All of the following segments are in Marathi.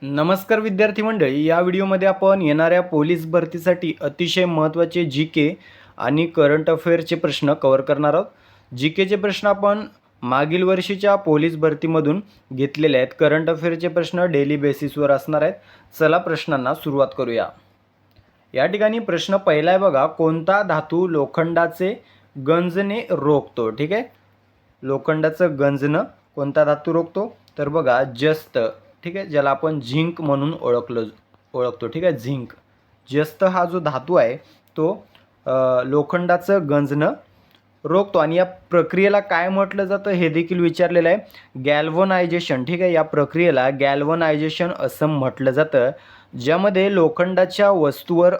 नमस्कार विद्यार्थी मंडळी, या व्हिडिओमध्ये आपण येणाऱ्या पोलीस भरतीसाठी अतिशय महत्त्वाचे जी के आणि करंट अफेअरचे प्रश्न कव्हर करणार आहोत. जी केचे प्रश्न आपण मागील वर्षीच्या पोलीस भरतीमधून घेतलेले आहेत. करंट अफेअरचे प्रश्न डेली बेसिसवर असणार आहेत. चला प्रश्नांना सुरुवात करूया. या ठिकाणी प्रश्न पहिला आहे बघा, कोणता धातू लोखंडाचे गंजणे रोखतो? ठीक आहे, लोखंडाचं गंजणं कोणता धातू रोखतो? तर बघा जस्त, ठीक आहे, ज्याला आपण झिंक म्हणून ओळखतो. ठीक आहे, झिंक, जस्त हा जो धातू आहे तो लोखंडाचं गंजणं रोखतो. आणि या प्रक्रियेला काय म्हटलं जातं हे देखील विचारलेलं आहे. गॅल्व्हनायझेशन. ठीक आहे, या प्रक्रियेला गॅल्व्हनायझेशन असं म्हटलं जातं, ज्यामध्ये लोखंडाच्या वस्तूवर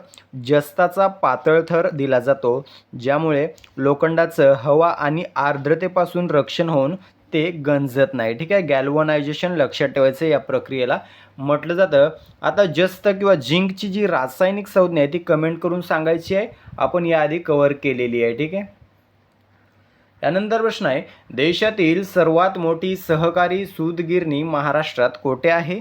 जस्ताचा पातळ थर दिला जातो, ज्यामुळे लोखंडाचं हवा आणि आर्द्रतेपासून रक्षण होऊन ते गंजत नाही. ठीक आहे, गॅल्व्हनायझेशन लक्षात ठेवायचं या प्रक्रियेला म्हटलं जातं. आता जस्त किंवा झिंकची जी रासायनिक संज्ञा आहे ती कमेंट करून सांगायची आहे. आपण याआधी कव्हर केलेली आहे. ठीक आहे, त्यानंतर प्रश्न आहे, देशातील सर्वात मोठी सहकारी सूतगिरणी महाराष्ट्रात कोठे आहे?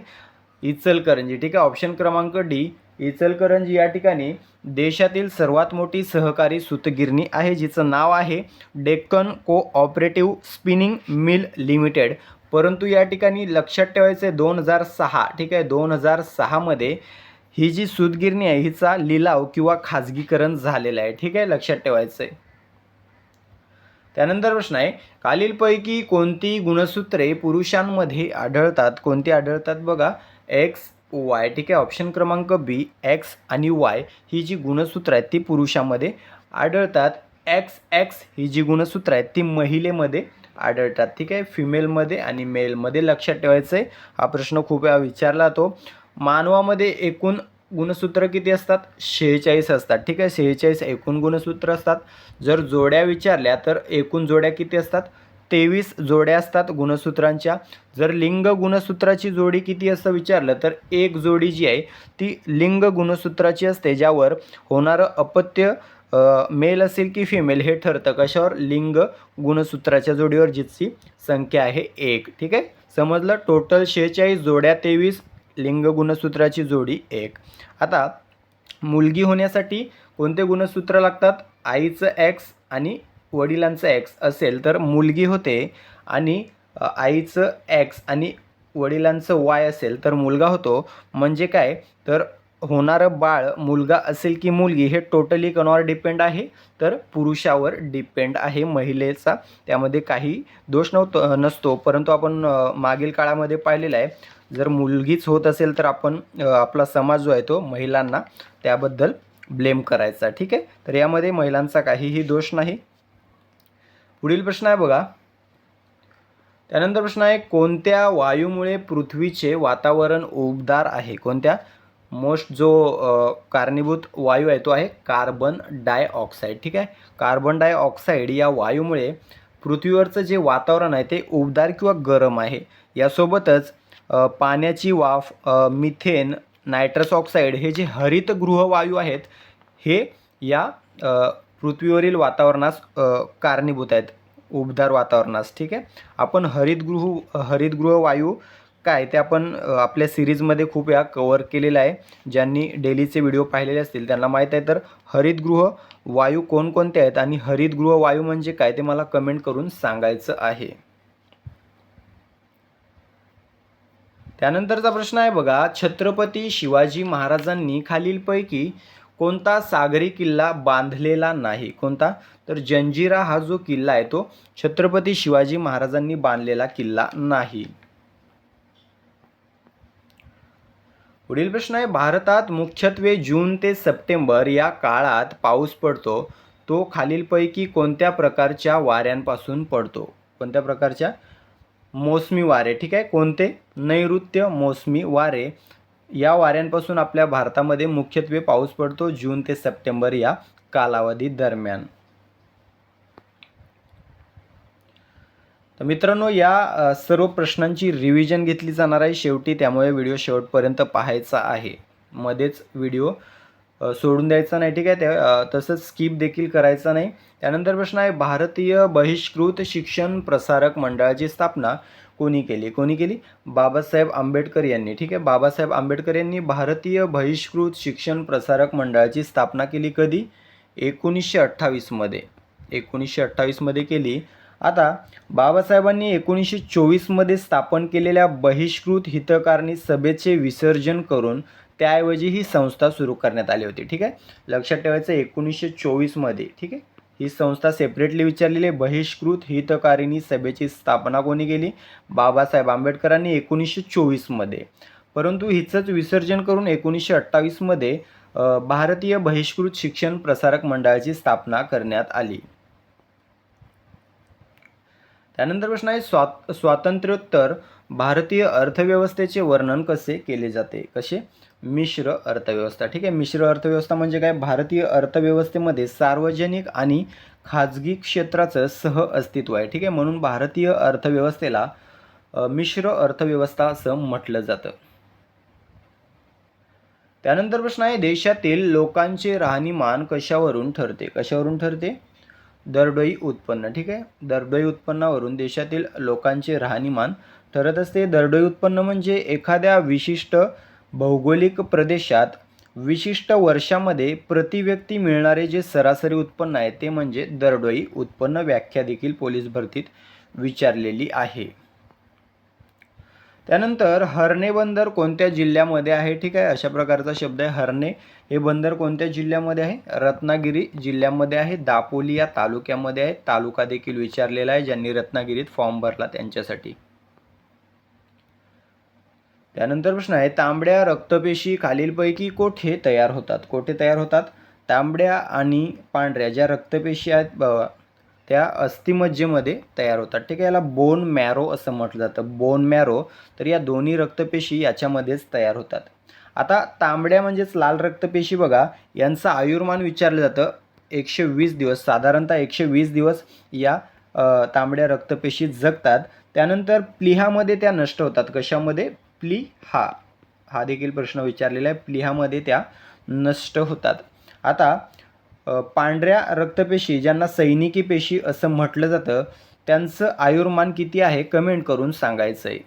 इचलकरंजी. ठीक आहे, ऑप्शन क्रमांक डी, इचलकरंजी या ठिकाणी देशातील सर्वात मोठी सहकारी सूतगिरणी आहे, जिचं नाव आहे Deccan cooperative spinning mill limited. परंतु या ठिकाणी लक्षात ठेवायचं आहे 2006, ठीक आहे, 2006मध्ये ही जी सूतगिरणी आहे हिचा लिलाव किंवा खाजगीकरण झालेलं आहे. ठीक आहे, लक्षात ठेवायचं आहे. त्यानंतर प्रश्न आहे, खालीलपैकी कोणती गुणसूत्रे पुरुषांमध्ये आढळतात? कोणती आढळतात बघा, एक्स वाय. ठीक आहे, ऑप्शन क्रमांक बी, एक्स आणि वाय ही जी गुणसूत्र आहेत ती पुरुषामध्ये आढळतात. एक्स एक्स ही जी गुणसूत्र आहेत ती महिलेमध्ये आढळतात. ठीक आहे, फिमेलमध्ये आणि मेलमध्ये. लक्षात ठेवायचं आहे, हा प्रश्न खूप वेळा विचारला जातो. मानवामध्ये एकूण गुणसूत्र किती असतात? 46 असतात. ठीक आहे, 46 एकूण गुणसूत्र असतात. जर जोड्या विचारल्या तर एकूण जोड्या किती असतात? 23 जोड्या असतात गुणसूत्रांच्या. जर लिंग गुणसूत्राची जोडी किती असं विचारलं तर एक जोडी जी आहे ती लिंग गुणसूत्राची असते, ज्यावर होणारं अपत्य मेल असेल की फिमेल हे ठरतं. कशावर? लिंग गुणसूत्राच्या जोडीवर, जिची संख्या आहे 1. ठीक आहे, समजलं. टोटल 46 जोड्या, 23 लिंग गुणसूत्राची जोडी 1. आता मुलगी होण्यासाठी कोणते गुणसूत्र लागतात? आईचं एक्स आणि वडिलांचं एक्स असेल तर मुलगी होते, आणि आईचं एक्स आणि वडिलांचं वाय असेल तर मुलगा होतो. म्हणजे काय, तर होणारं बाळ मुलगा असेल की मुलगी हे टोटली कोणावर डिपेंड आहे? तर पुरुषावर डिपेंड आहे. महिलेचा त्यामध्ये काही दोष नसतो. परंतु आपण मागील काळामध्ये पाहिलेलं आहे, जर मुलगीच होत असेल तर आपण आपला समाज जो आहे तो महिलांना त्याबद्दल ब्लेम करायचा. ठीक आहे, तर यामध्ये महिलांचा काहीही दोष नाही. पुढील प्रश्न आहे बघा, त्यानंतर प्रश्न आहे, कोणत्या वायूमुळे पृथ्वीचे वातावरण उबदार आहे? कोणत्या? मोस्ट जो कारणीभूत वायू आहे तो आहे कार्बन डायऑक्साईड. ठीक आहे, कार्बन डायऑक्साईड या वायूमुळे पृथ्वीवरचं जे वातावरण आहे ते उबदार किंवा गरम आहे. यासोबतच पाण्याची वाफ, मिथेन, नायट्रस ऑक्साईड हे जे हरितगृह वायू आहेत हे या पृथ्वीवरील वातावरणास कारणीभूत आहेत, उबदार वातावरणास. ठीक आहे, आपण हरितगृह वायू काय ते आपण आपल्या सिरीजमध्ये खूप वेळा कव्हर केलेलं आहे. ज्यांनी डेलीचे व्हिडिओ पाहिलेले असतील त्यांना माहीत आहे. तर हरितगृह वायू कोणकोणते आहेत आणि हरितगृह वायू म्हणजे काय ते मला कमेंट करून सांगायचं आहे. त्यानंतरचा प्रश्न आहे बघा, छत्रपती शिवाजी महाराजांनी खालीलपैकी कोणता सागरी किल्ला बांधलेला नाही? कोणता? तर जंजिरा हा जो किल्ला आहे तो छत्रपती शिवाजी महाराजांनी बांधलेला किल्ला नाही. पुढील प्रश्न आहे, भारतात मुख्यत्वे जून ते सप्टेंबर या काळात पाऊस पडतो, तो खालीलपैकी कोणत्या प्रकारच्या वाऱ्यांपासून पडतो? कोणत्या प्रकारच्या? मोसमी वारे. ठीक आहे, कोणते? नैऋत्य मोसमी वारे. या वाऱ्यांपासून आपल्या भारतामध्ये मुख्यत्वे पाऊस पडतो जून ते सप्टेंबर या कालावधी दरम्यान. तर मित्रांनो, या सर्व प्रश्नांची रिव्हिजन घेतली जाणार आहे शेवटी, त्यामुळे व्हिडिओ शेवटपर्यंत पाहायचा आहे. मध्येच व्हिडिओ सोडून द्यायचा नाही. ठीक आहे, तसंच स्किप देखील करायचा नाही. त्यानंतर प्रश्न आहे, भारतीय बहिष्कृत शिक्षण प्रसारक मंडळाची स्थापना कोणी केली? बाबासाहेब आंबेडकर यांनी. ठीक आहे, बाबासाहेब आंबेडकर यांनी भारतीय बहिष्कृत शिक्षण प्रसारक मंडळाची स्थापना केली कधी? 1928 मध्ये. 1928 मध्ये केली. आता बाबासाहेबांनी 1924 मध्ये स्थापन केलेल्या बहिष्कृत हितकारणी सभेचे विसर्जन करून त्याऐवजी ही संस्था सुरू करण्यात आली होती. ठीक आहे, लक्षात ठेवायचं 1924 मध्ये. ठीक आहे, ही संस्था सेपरेटली विचारलेली आहे. बहिष्कृत हितकारिणी सभेची स्थापना कोणी केली? बाबासाहेब आंबेडकरांनी 1924 मध्ये. परंतु हिचंच विसर्जन करून 1928 मध्ये भारतीय बहिष्कृत शिक्षण प्रसारक मंडळाची स्थापना करण्यात आली. त्यानंतर प्रश्न आहे स्वातंत्र्योत्तर भारतीय अर्थव्यवस्थेचे वर्णन कसे केले जाते? कसे? मिश्र अर्थव्यवस्था. ठीक आहे, मिश्र अर्थव्यवस्था म्हणजे काय? भारतीय अर्थव्यवस्थेमध्ये सार्वजनिक आणि खाजगी क्षेत्राचं सह अस्तित्व आहे. ठीक आहे, म्हणून भारतीय अर्थव्यवस्थेला मिश्र अर्थव्यवस्था असं म्हटलं जातं. त्यानंतर प्रश्न आहे देशातील लोकांचे राहणीमान कशावरून ठरते? कशावरून ठरते? दरडोई उत्पन्न. ठीक आहे, दरडोई उत्पन्नावरून देशातील लोकांचे राहणीमान ठरत असते. दरडोई उत्पन्न म्हणजे एखाद्या विशिष्ट भौगोलिक प्रदेशात विशिष्ट वर्षामध्ये प्रति व्यक्ती मिळणारे जे सरासरी उत्पन्न आहे ते म्हणजे दरडोई उत्पन्न. व्याख्या देखील पोलीस भरतीत विचारलेली आहे. त्यानंतर हर्णे बंदर कोणत्या जिल्ह्यामध्ये आहे? ठीक आहे, अशा प्रकारचा शब्द आहे हर्णे. हे बंदर कोणत्या जिल्ह्यामध्ये आहे? रत्नागिरी जिल्ह्यामध्ये आहे. दापोली या तालुक्यामध्ये आहे. तालुका देखील विचारलेला आहे, ज्यांनी रत्नागिरीत फॉर्म भरला त्यांच्यासाठी. त्यानंतर प्रश्न आहे तांबड्या रक्तपेशी खालीलपैकी कोठे तयार होतात? कोठे तयार होतात? तांबड्या आणि पांढऱ्या ज्या रक्तपेशी आहेत त्या अस्थिमज्जेमध्ये तयार होतात. ठीक आहे, याला बोन मॅरो असं म्हटलं जातं. Bone marrow. तर या दोन्ही रक्तपेशी याच्यामध्येच तयार होतात. आता तांबड्या म्हणजेच लाल रक्तपेशी बघा, यांचं आयुर्मान विचारलं जातं 120 दिवस. साधारणतः 120 दिवस या तांबड्या रक्तपेशी जगतात. त्यानंतर प्लीहामध्ये त्या नष्ट होतात. कशामध्ये? प्लीहा. हा देखील प्रश्न विचारलेला आहे. प्लीहामध्ये त्या नष्ट होतात. आता पांढऱ्या रक्तपेशी ज्यांना सैनिकी पेशी असं म्हटलं जातं त्यांचं आयुर्मान किती आहे? कमेंट करून सांगायचं आहे.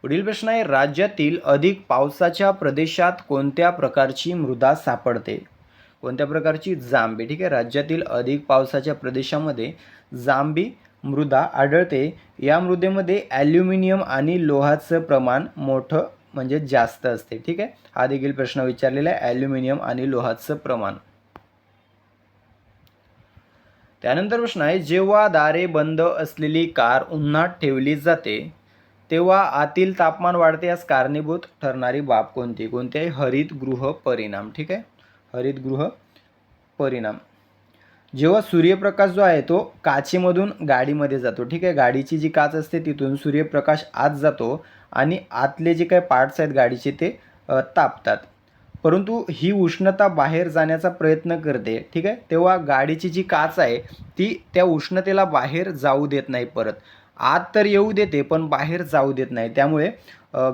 पुढील प्रश्न आहे राज्यातील अधिक पावसाच्या प्रदेशात कोणत्या प्रकारची मृदा सापडते? कोणत्या प्रकारची? जांबी. ठीक आहे, राज्यातील अधिक पावसाच्या प्रदेशामध्ये जांबी मृदा आढळते. या मृदेमध्ये ॲल्युमिनियम आणि लोहाचं प्रमाण मोठं म्हणजे जास्त असते. ठीक आहे, हा देखील प्रश्न विचारलेला आहे, ॲल्युमिनियम आणि लोहाचं प्रमाण. त्यानंतर प्रश्न आहे जेव्हा दारे बंद असलेली कार उन्हात ठेवली जाते तेव्हा आतील तापमान वाढते, यास कारणीभूत ठरणारी बाब कोणती? कोणती आहे? हरितगृह परिणाम. ठीक आहे, हरितगृह परिणाम. जेव्हा सूर्यप्रकाश जो आहे तो काचेमधून गाडीमध्ये जातो. ठीक आहे, गाडीची जी काच असते तिथून सूर्यप्रकाश आत जातो आणि आतले जे काही पार्ट्स आहेत गाडीचे ते तापतात. परंतु ही उष्णता बाहेर जाण्याचा प्रयत्न करते. ठीक आहे, तेव्हा गाडीची जी काच आहे ती त्या उष्णतेला बाहेर जाऊ देत नाही. परत आत तर येऊ देते पण बाहेर जाऊ देत नाही. त्यामुळे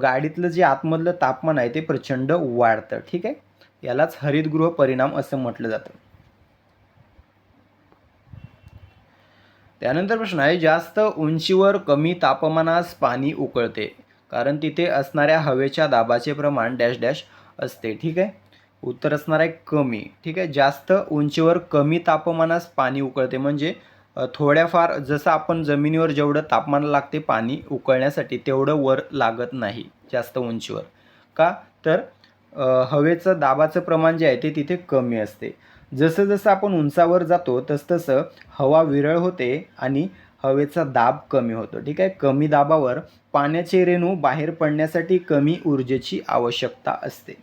गाडीतलं जे आतमधलं तापमान आहे ते प्रचंड वाढतं. ठीक आहे, यालाच हरितगृह परिणाम असं म्हटलं जातं. त्यानंतर प्रश्न आहे जास्त उंचीवर कमी तापमानास पाणी उकळते कारण तिथे असणाऱ्या हवेच्या दाबाचे प्रमाण डॅश डॅश असते. ठीक आहे, उत्तर असणार आहे कमी. ठीक आहे, जास्त उंचीवर कमी तापमानास पाणी उकळते म्हणजे थोड्याफार जसं आपण जमिनीवर जेवढं तापमान लागते पाणी उकळण्यासाठी तेवढं वर लागत नाही जास्त उंचीवर. का? तर हवेचं दाबाचं प्रमाण जे आहे ते तिथे कमी असते. जसं जसं आपण उंचावर जातो तसतसं हवा विरळ होते आणि हवेचा दाब कमी होतो. ठीक आहे, कमी दाबावर पाण्याचे रेणू बाहेर पडण्यासाठी कमी ऊर्जेची आवश्यकता असते.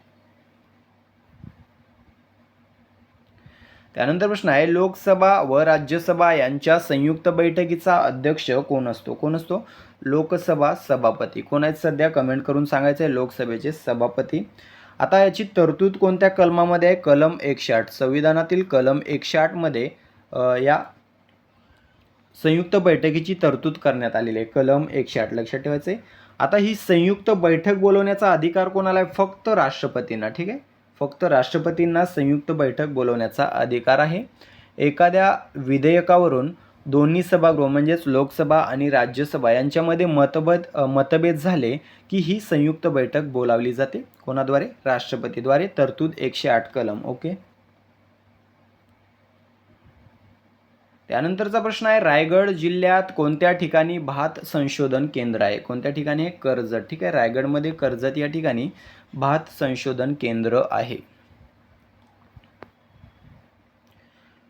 त्यानंतर प्रश्न आहे लोकसभा व राज्यसभा यांच्या संयुक्त बैठकीचा अध्यक्ष कोण असतो? कोण असतो? लोकसभा सभापती. कोण आहेत सध्या? कमेंट करून सांगायचं आहे. लोकसभेचे सभापती. आता याची तरतूद कोणत्या कलमामध्ये आहे? कलम 108. संविधानातील कलम 108 मध्ये या संयुक्त बैठकीची तरतूद करण्यात आलेली आहे. कलम 108 लक्षात ठेवायचं आहे. आता ही संयुक्त बैठक बोलवण्याचा अधिकार कोणाला आहे? फक्त राष्ट्रपतींना. ठीक आहे, फक्त राष्ट्रपतींना संयुक्त बैठक बोलवण्याचा अधिकार आहे. एखाद्या विधेयकावरून दोन्ही सभागृह म्हणजेच लोकसभा आणि राज्यसभा यांच्यामध्ये मतभेद झाले की ही संयुक्त बैठक बोलावली जाते. कोणाद्वारे? राष्ट्रपतीद्वारे. तरतूद 108 कलम. ओके. त्यानंतरचा प्रश्न आहे, रायगड जिल्ह्यात कोणत्या ठिकाणी भात संशोधन केंद्र आहे? कोणत्या ठिकाणी आहे? कर्जत. ठीक आहे, रायगडमध्ये कर्जत या ठिकाणी भात संशोधन केंद्र आहे.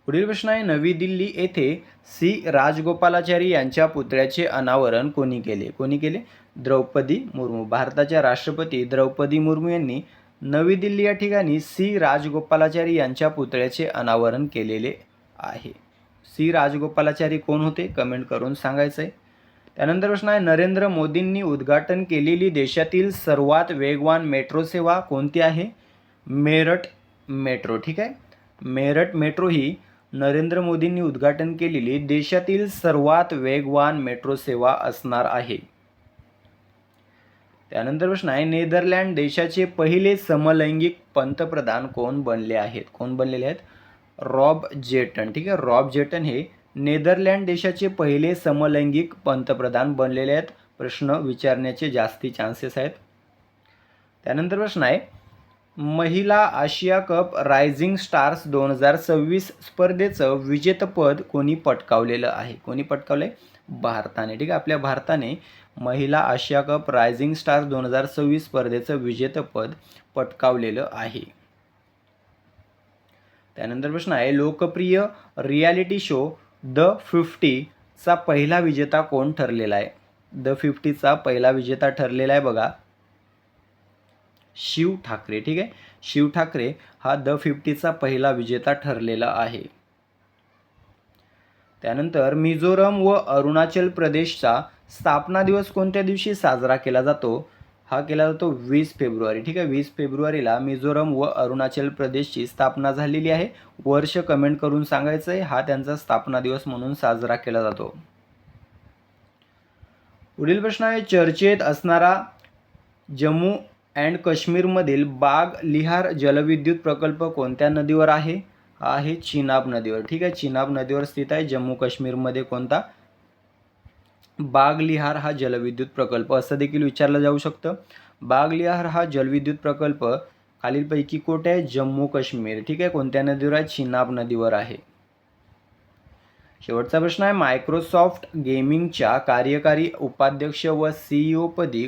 पुढील प्रश्न आहे, नवी दिल्ली येथे सी राजगोपालाचारी यांच्या पुतळ्याचे अनावरण कोणी केले? कोणी केले? द्रौपदी मुर्मू. भारताच्या राष्ट्रपती द्रौपदी मुर्मू यांनी नवी दिल्ली या ठिकाणी सी राजगोपालाचारी यांच्या पुतळ्याचे अनावरण केलेले आहे. सी राजगोपालाचारी कोण होते? कमेंट करून सांगायचं आहे. त्यानंतर प्रश्न आहे, नरेंद्र मोदींनी उद्घाटन केलेली देशातील सर्वात वेगवान मेट्रो सेवा कोणती आहे? मेरठ मेट्रो. ठीक आहे, मेरठ मेट्रो ही नरेंद्र मोदींनी उद्घाटन केलेली देशातील सर्वात वेगवान मेट्रो सेवा असणार आहे. त्यानंतर प्रश्न आहे, नेदरलँड देशाचे पहिले समलैंगिक पंतप्रधान कोण बनले आहेत? कोण बनलेले आहेत? रॉब जेटन. ठीक आहे, रॉब जेटन हे नेदरलँड देशाचे पहिले समलैंगिक पंतप्रधान बनलेले आहेत. प्रश्न विचारण्याचे जास्ती चान्सेस आहेत. त्यानंतर प्रश्न आहे, महिला आशिया कप रायझिंग स्टार्स 2026 स्पर्धेचं विजेतेपद कोणी पटकावलेलं आहे? कोणी पटकावलंय? भारताने. ठीक आहे, आपल्या भारताने महिला आशिया कप रायझिंग स्टार्स 2026 स्पर्धेचं विजेतेपद पटकावलेलं आहे. त्यानंतर प्रश्न आहे, लोकप्रिय रियालिटी शो द 50चा पहिला विजेता कोण ठरलेला आहे? द 50चा पहिला विजेता ठरलेला आहे बघा, शिव ठाकरे. ठीक आहे, शिव ठाकरे हा द 50चा पहिला विजेता ठरलेला आहे. त्यानंतर मिझोरम व अरुणाचल प्रदेशचा स्थापना दिवस कोणत्या दिवशी साजरा केला जातो? हा केला जातो 20 फेब्रुवारी. ठीक आहे, 20 फेब्रुवारीला मिझोरम व अरुणाचल प्रदेशची स्थापना झालेली आहे. वर्ष कमेंट करून सांगायचं आहे. हा त्यांचा स्थापना दिवस म्हणून साजरा केला जातो. पुढील प्रश्न आहे, चर्चेत असणारा जम्मू अँड काश्मीरमधील बाग-लिहार जलविद्युत प्रकल्प कोणत्या नदीवर आहे? हा आहे चिनाब नदीवर. ठीक आहे, चिनाब नदीवर स्थित आहे जम्मू काश्मीरमध्ये. कोणता? बाग-लिहार हा जलविद्युत प्रकल्प. असं देखील विचारलं जाऊ शकतं. बाग-लिहार हा जलविद्युत प्रकल्प खालीलपैकी कोठे आहे? जम्मू काश्मीर. ठीक आहे, कोणत्या नदीवर आहे? चिनाब नदीवर आहे. शेवटचा प्रश्न आहे, मायक्रोसॉफ्ट गेमिंगच्या कार्यकारी उपाध्यक्ष व CEO पदी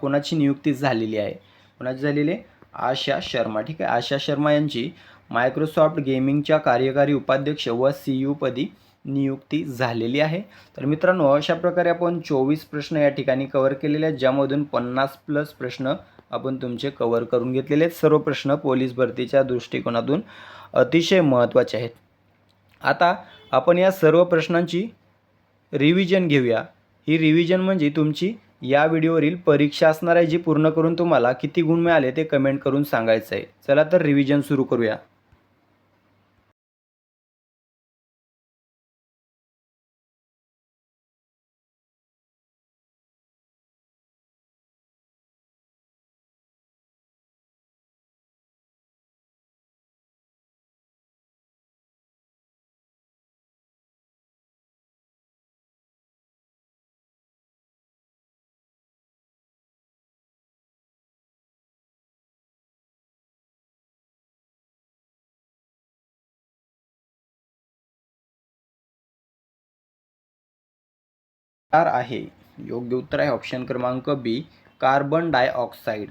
कोणाची नियुक्ती झालेली आहे? कोणाची झालेली आहे? आशा शर्मा. ठीक आहे, आशा शर्मा यांची मायक्रोसॉफ्ट गेमिंगच्या कार्यकारी उपाध्यक्ष व CEO पदी नियुक्ती झालेली आहे. तर मित्रांनो, अशा प्रकारे आपण 24 प्रश्न या ठिकाणी कव्हर केलेले आहेत, ज्यामधून 50+ प्रश्न आपण तुमचे कव्हर करून घेतलेले आहेत. सर्व प्रश्न पोलीस भरतीच्या दृष्टिकोनातून अतिशय महत्त्वाचे आहेत. आता आपण या सर्व प्रश्नांची रिव्हिजन घेऊया. ही रिव्हिजन म्हणजे तुमची या व्हिडिओवरील परीक्षा असणार आहे, जी पूर्ण करून तुम्हाला किती गुण मिळाले ते कमेंट करून सांगायचं आहे. चला तर रिव्हिजन सुरू करूया. आहे योग्य उत्तर आहे ऑप्शन क्रमांक बी, कार्बन डायऑक्साईड.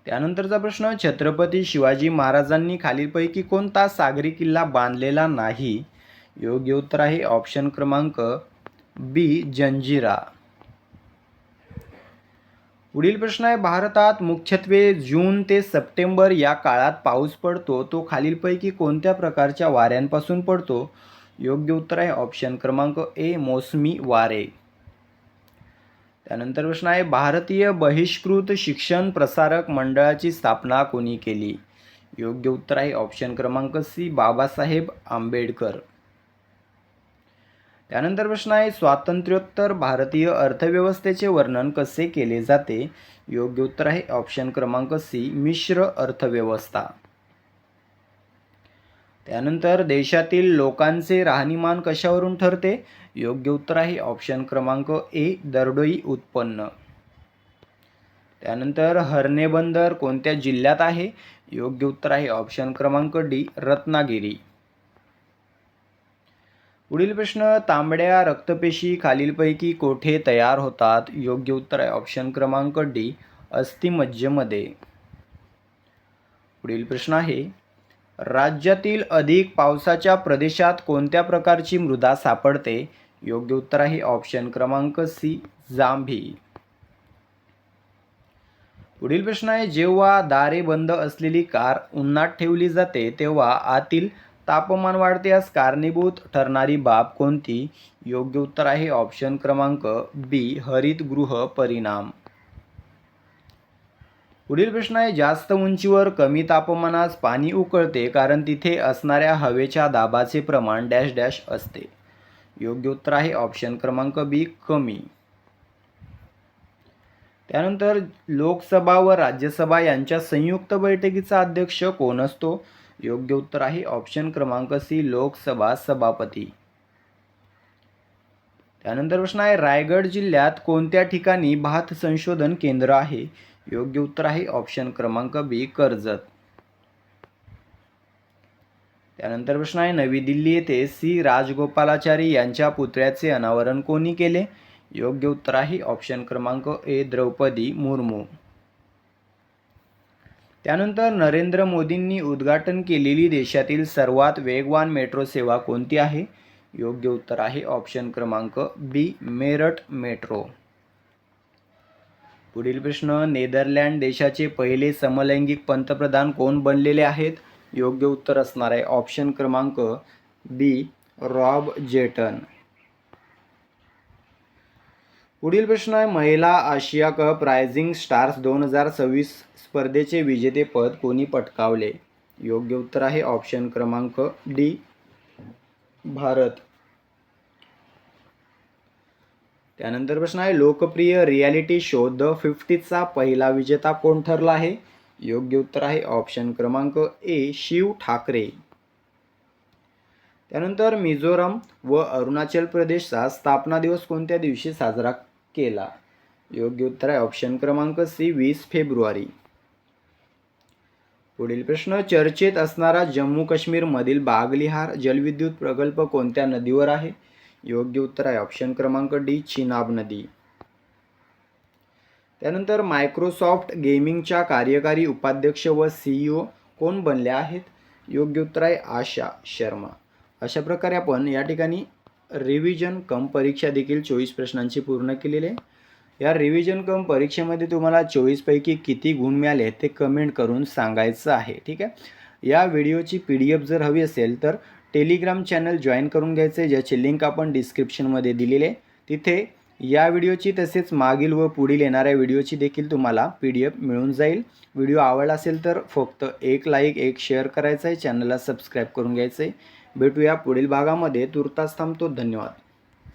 त्यानंतरचा प्रश्न, छत्रपती शिवाजी महाराजांनी खालीलपैकी कोणता सागरी किल्ला बांधलेला नाही? योग्य उत्तर आहे ऑप्शन क्रमांक बी, जंजिरा. पुढील प्रश्न आहे, भारतात मुख्यत्वे जून ते सप्टेंबर या काळात पाऊस पडतो, तो खालीलपैकी कोणत्या प्रकारच्या वाऱ्यांपासून पडतो? योग्य उत्तर आहे ऑप्शन क्रमांक ए, मोसमी वारे. त्यानंतर प्रश्न आहे, भारतीय बहिष्कृत शिक्षण प्रसारक मंडळाची स्थापना कोणी केली? योग्य उत्तर आहे ऑप्शन क्रमांक सी, बाबासाहेब आंबेडकर. त्यानंतर प्रश्न आहे, स्वातंत्र्योत्तर भारतीय अर्थव्यवस्थेचे वर्णन कसे केले जाते? योग्य उत्तर आहे ऑप्शन क्रमांक सी, मिश्र अर्थव्यवस्था. त्यानंतर देशातील लोकांचे राहणीमान कशावरून ठरते? योग्य उत्तर आहे ऑप्शन क्रमांक ए दरडोई उत्पन्न. त्यानंतर हर्णे बंदर कोणत्या जिल्ह्यात आहे? योग्य उत्तर आहे ऑप्शन क्रमांक डी रत्नागिरी. पुढील प्रश्न, तांबड्या रक्तपेशी खालीलपैकी कोठे तयार होतात? योग्य उत्तर आहे ऑप्शन क्रमांक डी अस्थिमज्जेमध्ये. पुढील प्रश्न आहे, राज्यातील अधिक पावसाच्या प्रदेशात कोणत्या प्रकारची मृदा सापडते? योग्य उत्तर आहे ऑप्शन क्रमांक सी जांभी. पुढील प्रश्न आहे, जेव्हा दारे बंद असलेली कार उन्हात ठेवली जाते तेव्हा आतील तापमान वाढते यास कारणीभूत ठरणारी बाब कोणती? योग्य उत्तर आहे ऑप्शन क्रमांक बी हरितगृह परिणाम. पुढील प्रश्न आहे, जास्त उंचीवर कमी तापमानास पाणी उकळते कारण तिथे असणाऱ्या हवेच्या दाबाचे प्रमाण डॅश डॅश असते. योग्य उत्तर आहे ऑप्शन क्रमांक बी कमी. त्यानंतर लोकसभा व राज्यसभा यांच्या संयुक्त बैठकीचा अध्यक्ष कोण असतो? योग्य उत्तर आहे ऑप्शन क्रमांक सी लोकसभा सभापती. त्यानंतर प्रश्न आहे, रायगड जिल्ह्यात कोणत्या ठिकाणी भात संशोधन केंद्र आहे? योग्य उत्तर आहे ऑप्शन क्रमांक बी कर्जत. त्यानंतर प्रश्न आहे, नवी दिल्ली येथे सी राजगोपालाचारी यांच्या पुतळ्याचे अनावरण कोणी केले? योग्य उत्तर आहे ऑप्शन क्रमांक ए द्रौपदी मुर्मू. त्यानंतर नरेंद्र मोदींनी उद्घाटन केलेली देशातील सर्वात वेगवान मेट्रो सेवा कोणती आहे? योग्य उत्तर आहे ऑप्शन क्रमांक बी मेरठ मेट्रो. पुढील प्रश्न, नेदरलँड देशाचे पहिले समलैंगिक पंतप्रधान कोण बनलेले आहेत? योग्य उत्तर असणार आहे ऑप्शन क्रमांक बी रॉब जेटन. पुढील प्रश्न आहे, महिला आशिया कप रायझिंग स्टार्स 2026 स्पर्धेचे विजेतेपद कोणी पटकावले? योग्य उत्तर आहे ऑप्शन क्रमांक डी भारत. त्यानंतर प्रश्न आहे, लोकप्रिय रियालिटी शो द 50चा पहिला विजेता कोण ठरला आहे? योग्य उत्तर आहे ऑप्शन क्रमांक ए शिव ठाकरे. त्यानंतर मिझोरम व अरुणाचल प्रदेशचा स्थापना दिवस कोणत्या दिवशी साजरा केला? योग्य उत्तर आहे ऑप्शन क्रमांक सी 20 फेब्रुवारी. पुढील प्रश्न, चर्चेत असणारा जम्मू काश्मीर मधील बागलिहार जलविद्युत प्रकल्प कोणत्या नदीवर आहे? योग्य उत्तर आहे ऑप्शन क्रमांक डी चिनाब नदी. त्यानंतर मायक्रोसॉफ्ट गेमिंगच्या कार्यकारी उपाध्यक्ष व CEO कोण बनल्या आहेत? योग्य उत्तर आहे आशा शर्मा. अशा प्रकारे आपण या ठिकाणी रिव्हिजन कम परीक्षा देखील 24 प्रश्नांची पूर्ण केलेली आहे. या रिव्हिजन कम परीक्षेमध्ये तुम्हाला 24 पैकी किती गुण मिळाले ते कमेंट करून सांगायचं आहे. ठीक आहे. या व्हिडिओची PDF जर हवी असेल तर टेलिग्राम चॅनल जॉईन करून घ्यायचे, ज्याची लिंक आपण डिस्क्रिप्शनमध्ये दिलेली आहे. तिथे या व्हिडिओची तसेच मागील व पुढील येणाऱ्या व्हिडिओची देखील तुम्हाला PDF मिळून जाईल. व्हिडिओ आवडला असेल तर फक्त एक लाईक एक शेअर करायचं आहे, चॅनलला सबस्क्राईब करून घ्यायचं आहे. भेटूया पुढील भागामध्ये. तुर्तास थांबतो. धन्यवाद.